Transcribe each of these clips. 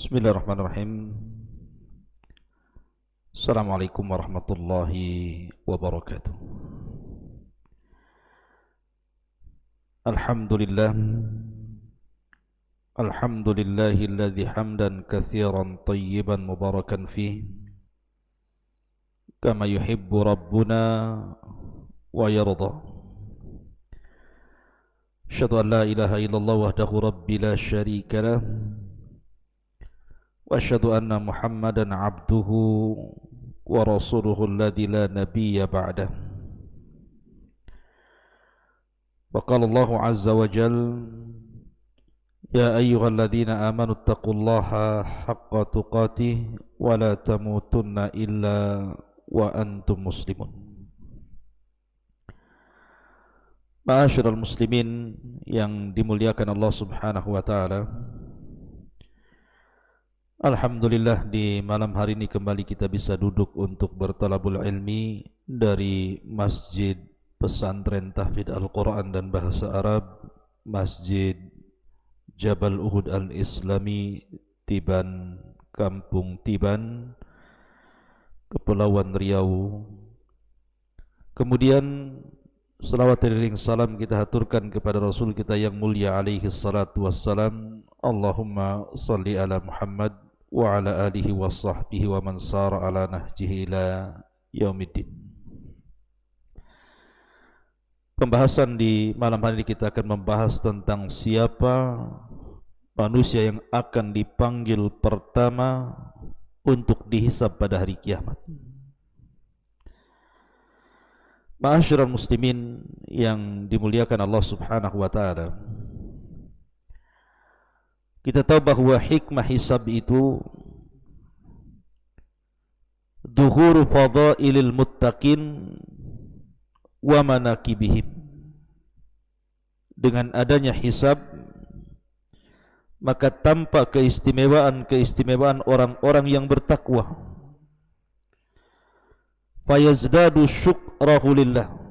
Bismillahirrahmanirrahim. Assalamualaikum warahmatullahi wabarakatuh. Alhamdulillah. Alhamdulillahilladzi hamdan katsiran tayyiban mubarakan fihi kama yuhibbu rabbuna wa yarda. Asyhadu an la ilaha illallah wahdahu rabbi la syarika lah. Wa asyhadu anna Muhammadan abduhu wa rasuluhu alladzi la nabiyya ba'dah. Wa qala Allahu azza wa jalla: Ya ayyuhalladzina amanu taqullaha haqqa tuqatih wa la tamutunna illa wa antum muslimun. Ma'asyiral muslimin yang dimuliakan Allah Subhanahu wa taala. Alhamdulillah, di malam hari ini kembali kita bisa duduk untuk bertalabul ilmi dari Masjid Pesantren Tahfidz Al-Quran dan Bahasa Arab, Masjid Jabal Uhud Al-Islami, Tiban, Kampung Tiban, Kepulauan Riau. Kemudian salawat dan salam kita haturkan kepada Rasul kita yang mulia alaihi salatu wassalam. Allahumma salli ala Muhammad wa ala alihi wa sahbihi wa man sara ala nahjihi ila yaumiddin. Pembahasan di malam hari ini kita akan membahas tentang siapa manusia yang akan dipanggil pertama untuk dihisab pada hari kiamat. Ma'asyiral muslimin yang dimuliakan Allah Subhanahu wa taala. Kita tahu bahwa hikmah hisab itu dhuhuru fadailil muttaqin wa manakibihim. Dengan adanya hisab maka tampak keistimewaan orang-orang yang bertakwa. Fayazdadu syukrahu lillah,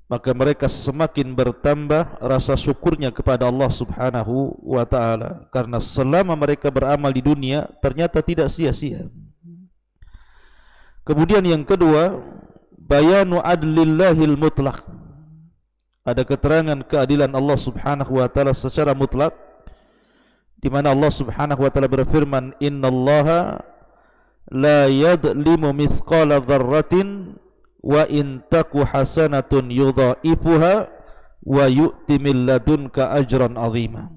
maka mereka semakin bertambah rasa syukurnya kepada Allah Subhanahu wa taala, karena selama mereka beramal di dunia ternyata tidak sia-sia. Kemudian yang kedua, bayanu adlillahil mutlaq. Ada keterangan keadilan Allah Subhanahu wa taala secara mutlak, di mana Allah Subhanahu wa taala berfirman, innallaha la yadlimu mithqala dzarratin wa in taku hasanatun yudha'ifuha wa yu'ti min ladunka ajran 'azima.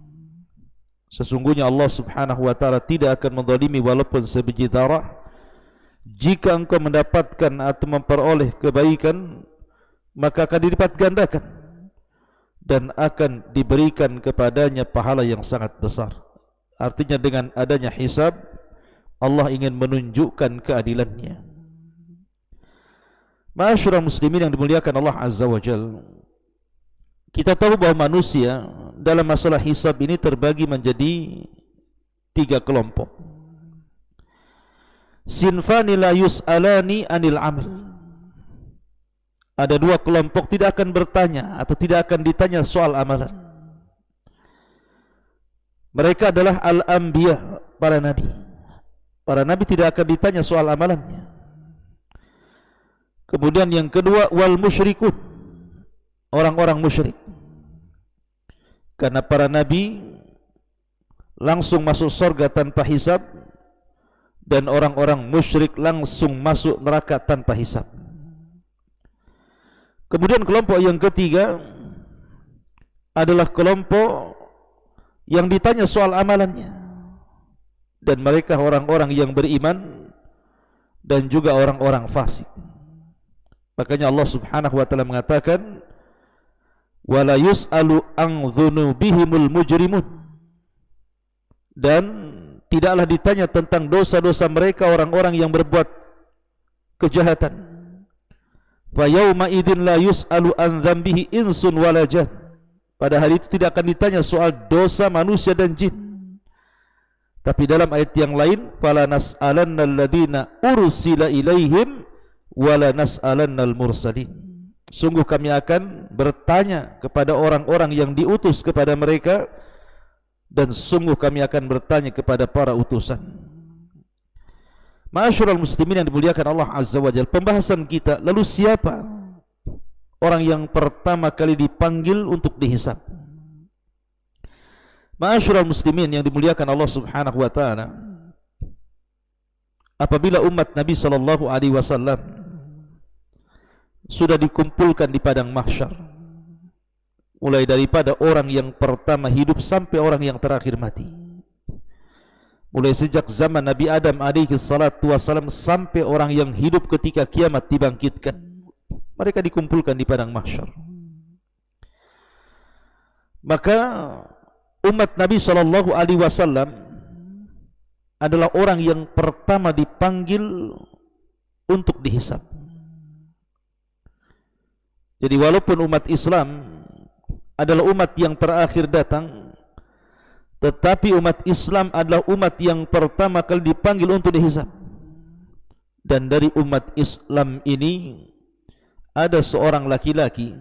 Sesungguhnya Allah Subhanahu wa taala tidak akan menzalimi walaupun sebiji zarah. Jika engkau mendapatkan atau memperoleh kebaikan, maka akan dilipat gandakan dan akan diberikan kepadanya pahala yang sangat besar. Artinya dengan adanya hisab, Allah ingin menunjukkan keadilannya. Ma'asyiral muslimin yang dimuliakan Allah Azza wa Jalla, kita tahu bahwa manusia dalam masalah hisab ini terbagi menjadi 3 kelompok. Sinfani la yus'alani anil amal. Ada 2 kelompok tidak akan bertanya atau tidak akan ditanya soal amalan. Mereka adalah al-anbiya, para nabi. Para nabi tidak akan ditanya soal amalannya. Kemudian yang kedua, wal musyrikun, orang-orang musyrik. Karena para nabi langsung masuk surga tanpa hisab, dan orang-orang musyrik langsung masuk neraka tanpa hisab. Kemudian kelompok yang ketiga adalah kelompok yang ditanya soal amalannya, dan mereka orang-orang yang beriman dan juga orang-orang fasik. Makanya Allah Subhanahu wa taala mengatakan, wala yus'alu an dzunubihimul mujrimun, dan tidaklah ditanya tentang dosa-dosa mereka orang-orang yang berbuat kejahatan. Fa yauma idzin la yus'alu an dzambihi insun wala jan. Pada hari itu tidak akan ditanya soal dosa manusia dan jin. Tapi dalam ayat yang lain, fala nas'alanna alladziina ursila ilaihim wala nas'alannal mursalin. Sungguh kami akan bertanya kepada orang-orang yang diutus kepada mereka, dan sungguh kami akan bertanya kepada para utusan. Ma'asyiral muslimin yang dimuliakan Allah Azza wa Jalla, pembahasan kita, lalu siapa orang yang pertama kali dipanggil untuk dihisab? Ma'asyiral muslimin yang dimuliakan Allah Subhanahu wa taala, apabila umat Nabi sallallahu alaihi wasallam sudah dikumpulkan di padang mahsyar, mulai daripada orang yang pertama hidup sampai orang yang terakhir mati, mulai sejak zaman Nabi Adam alaihi salatu wassalam sampai orang yang hidup ketika kiamat dibangkitkan, mereka dikumpulkan di padang mahsyar. Maka umat Nabi sallallahu alaihi wasallam adalah orang yang pertama dipanggil untuk dihisab. Jadi walaupun umat Islam adalah umat yang terakhir datang, tetapi umat Islam adalah umat yang pertama kali dipanggil untuk dihisab. Dan dari umat Islam ini ada seorang laki-laki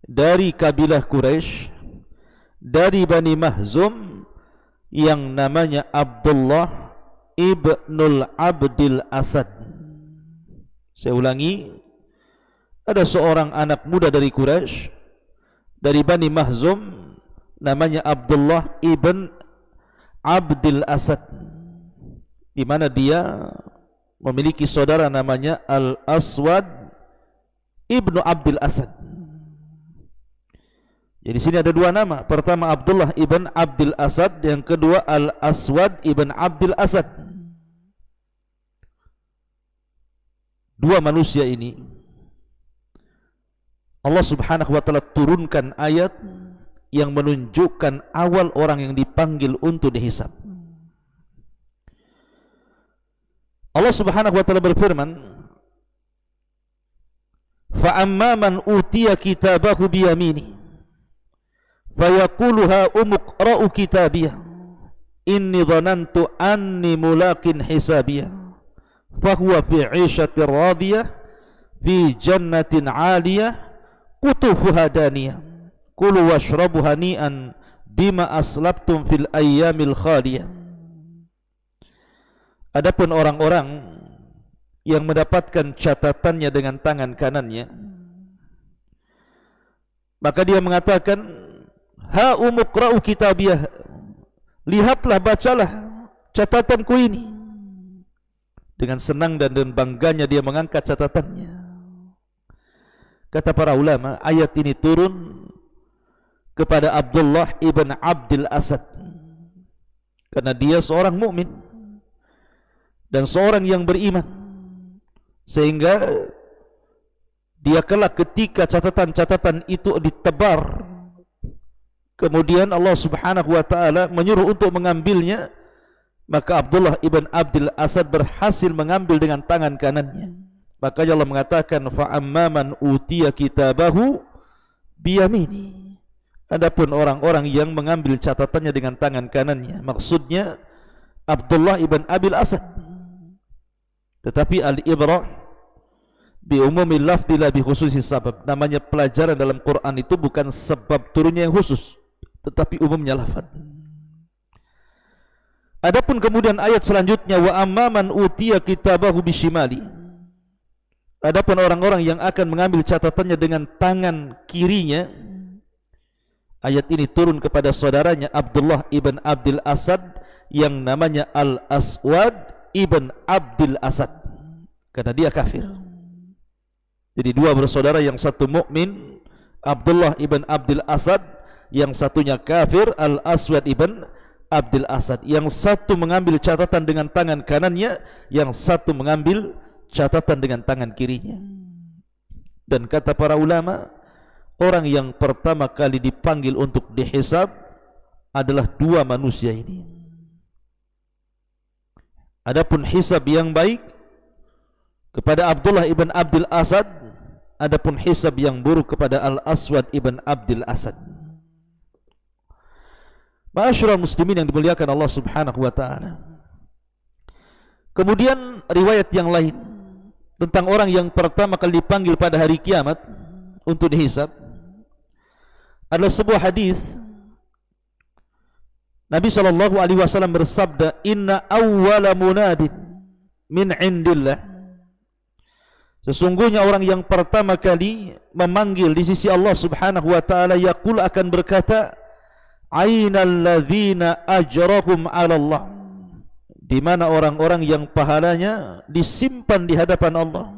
dari kabilah Quraisy, dari Bani Mahzum, yang namanya Abdullah ibnul Abdil Asad. Saya ulangi, ada seorang anak muda dari Quraisy, dari Bani Mahzum, namanya Abdullah ibn Abdil Asad, di mana dia memiliki saudara namanya Al-Aswad ibnu Abdil Asad. Jadi sini ada dua nama. Pertama Abdullah ibn Abdil Asad, yang kedua Al-Aswad ibn Abdil Asad. Dua manusia ini Allah Subhanahu wa taala turunkan ayat yang menunjukkan awal orang yang dipanggil untuk dihisab. Allah Subhanahu wa taala berfirman, "Fa amma man utiya kitabahu bi yamini fayaqulu ha umqra'u kitabiyah inni dhanantu anni mulaqin hisabiyah fahuwa fi 'ishatir radiyah fi jannatin 'aliyah qutufuha daniyah kulu washrabu hani'an bima aslabtum fil ayyamil khaliyah." Adapun orang-orang yang mendapatkan catatannya dengan tangan kanannya, maka dia mengatakan, ha umuqra'u kitabiyah, lihatlah, bacalah catatanku ini. Dengan senang dan bangganya dia mengangkat catatannya. Kata para ulama, ayat ini turun kepada Abdullah ibn Abdil Asad karena dia seorang mukmin dan seorang yang beriman, sehingga dia kelak ketika catatan-catatan itu ditebar, kemudian Allah Subhanahu wa taala menyuruh untuk mengambilnya, maka Abdullah ibn Abdil Asad berhasil mengambil dengan tangan kanannya. Makanya Allah mengatakan, fa amman utiya kitabahu biyamini. Adapun orang-orang yang mengambil catatannya dengan tangan kanannya, maksudnya Abdullah ibn Abil Asad. Tetapi al-ibrah bi umumil lafzi la bi khususis sabab. Namanya pelajaran dalam Quran itu bukan sebab turunnya yang khusus, tetapi umumnya lafaz. Adapun kemudian ayat selanjutnya, wa amman utiya kitabahu bishimali. Adapun orang-orang yang akan mengambil catatannya dengan tangan kirinya, ayat ini turun kepada saudaranya Abdullah ibn Abdil Asad yang namanya Al-Aswad ibn Abdil Asad, karena dia kafir. Jadi dua bersaudara, yang satu mukmin Abdullah ibn Abdil Asad, yang satunya kafir Al-Aswad ibn Abdil Asad. Yang satu mengambil catatan dengan tangan kanannya, yang satu mengambil catatan dengan tangan kirinya. Dan kata para ulama, orang yang pertama kali dipanggil untuk dihisab adalah dua manusia ini. Adapun hisab yang baik kepada Abdullah ibn Abdil Asad, adapun hisab yang buruk kepada Al-Aswad ibn Abdil Asad. Ma'asyiral muslimin yang dimuliakan Allah Subhanahu wa taala. Kemudian riwayat yang lain tentang orang yang pertama kali dipanggil pada hari kiamat untuk dihisab adalah sebuah hadis Nabi SAW bersabda, inna awwala munadin min indillah, sesungguhnya orang yang pertama kali memanggil di sisi Allah Subhanahu wa taala yaqul akan berkata, ainal ladzina ajrahum 'ala Allah, di mana orang-orang yang pahalanya disimpan di hadapan Allah.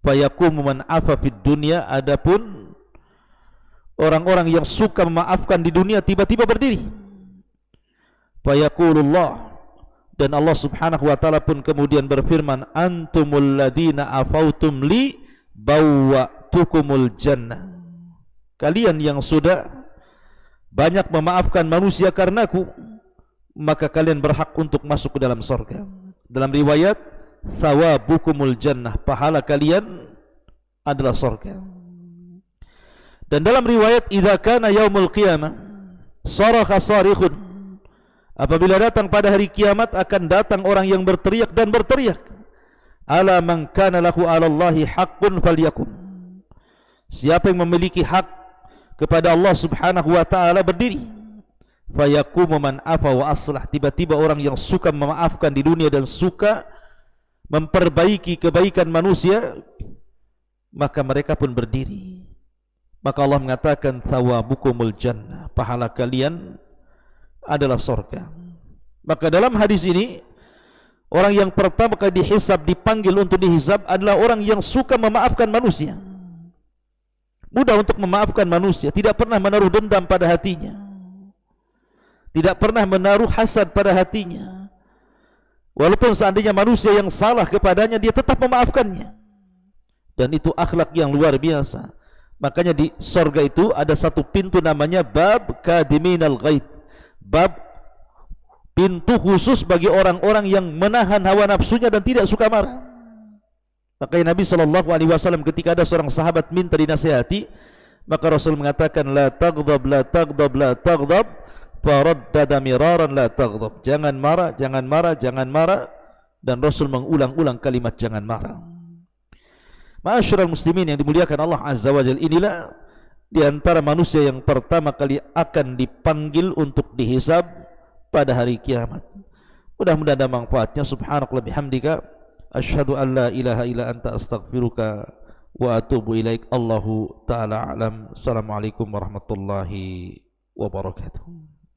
Fayaqumu man afa fid dunya, adapun orang-orang yang suka memaafkan di dunia tiba-tiba berdiri. Fayaqulullah, dan Allah Subhanahu wa taala pun kemudian berfirman, antumul ladzina afautum li bawwa'tukumul jannah, kalian yang sudah banyak memaafkan manusia karenaku, maka kalian berhak untuk masuk ke dalam surga. Dalam riwayat, thawabukumul jannah, pahala kalian adalah surga. Dan dalam riwayat, idza kana yaumul qiyamah sarakha sarikhun, apabila datang pada hari kiamat akan datang orang yang berteriak dan berteriak, ala man kana lahu 'ala Allahi haqqun falyakum, siapa yang memiliki hak kepada Allah Subhanahu wa taala berdiri. Fayaqumu man afa wa aslah, tiba-tiba orang yang suka memaafkan di dunia dan suka memperbaiki kebaikan manusia, maka mereka pun berdiri. Maka Allah mengatakan, thawabukumul jannah, pahala kalian adalah surga. Maka dalam hadis ini, orang yang pertama kali dihisab, dipanggil untuk dihisab adalah orang yang suka memaafkan manusia, mudah untuk memaafkan manusia, tidak pernah menaruh dendam pada hatinya, tidak pernah menaruh hasad pada hatinya. Walaupun seandainya manusia yang salah kepadanya, dia tetap memaafkannya. Dan itu akhlak yang luar biasa. Makanya di surga itu ada satu pintu namanya bab kadiminal ghaid, bab pintu khusus bagi orang-orang yang menahan hawa nafsunya dan tidak suka marah. Makanya Nabi SAW ketika ada seorang sahabat minta dinasihati, maka Rasul mengatakan, la taghdab, la taghdab, la taghdab, faraddada miraran la taghdab, jangan marah, jangan marah, jangan marah. Dan Rasul mengulang-ulang kalimat jangan marah. Ma'asyiral muslimin yang dimuliakan Allah Azza wa Jalla, inilah di antara manusia yang pertama kali akan dipanggil untuk dihisab pada hari kiamat. Mudah-mudahan ada manfaatnya. Subhanakallah bihamdika, asyhadu an la ilaha illa anta, astaghfiruka wa atubu ilaik. Allahu ta'ala a'lam. Assalamualaikum warahmatullahi wabarakatuh.